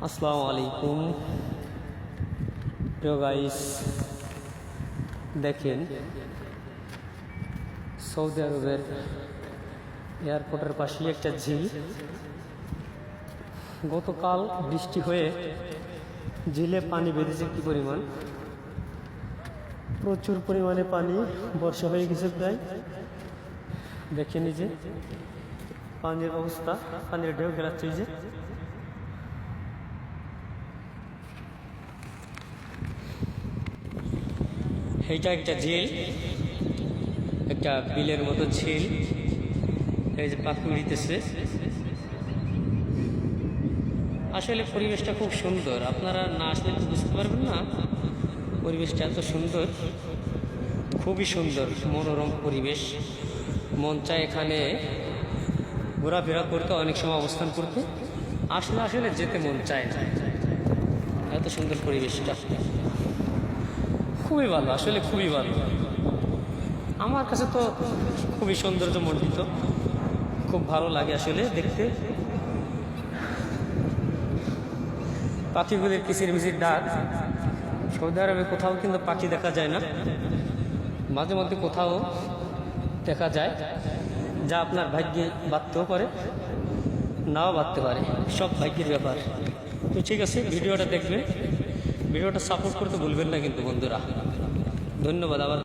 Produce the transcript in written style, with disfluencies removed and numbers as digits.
আসসালামু আলাইকুম প্রিয় গাইস, দেখেন সৌদি আরবের এয়ারপোর্টের পাশেই একটা ঝিল। গতকাল বৃষ্টি হয়ে ঝিলে পানি বেঁধেছে কি পরিমাণ, প্রচুর পরিমাণে পানি, বর্ষা হয়ে গেছে প্রায়। দেখে নিজে পানির অবস্থা, পানির ঢেউ খেলাচ্ছে যে। এইটা একটা ঝিল, একটা বিলের মতো ঝিল। এই যে পাখি উড়িতেছে। আসলে পরিবেশটা খুব সুন্দর, আপনারা না আসলে তো বুঝতে পারবেন না পরিবেশটা এত সুন্দর, খুবই সুন্দর, মনোরম পরিবেশ। মন চায় এখানে ঘোরাফেরা করতে, অনেক সময় অবস্থান করতে, আসলে আসলে যেতে মন চায় না। এত সুন্দর পরিবেশটা, খুবই ভালো, আসলে খুবই ভালো। আমার কাছে তো খুবই সৌন্দর্যমণ্ডিত, খুব ভালো লাগে আসলে দেখতে। পাখিগুলির কিচিরমিচির ডাক, সৌদি আরবে কোথাও কিন্তু পাখি দেখা যায় না, মাঝে মধ্যে কোথাও দেখা যায়, যা আপনার ভাগ্যে বাঁধতেও পারে, নাও বাঁধতে পারে, সব ভাগ্যের ব্যাপার। তো ঠিক আছে, ভিডিওটা দেখবেন, ভিডিওটা সাপোর্ট করতে ভুলবেন না কিন্তু বন্ধুরা। ধন্যবাদ আবার।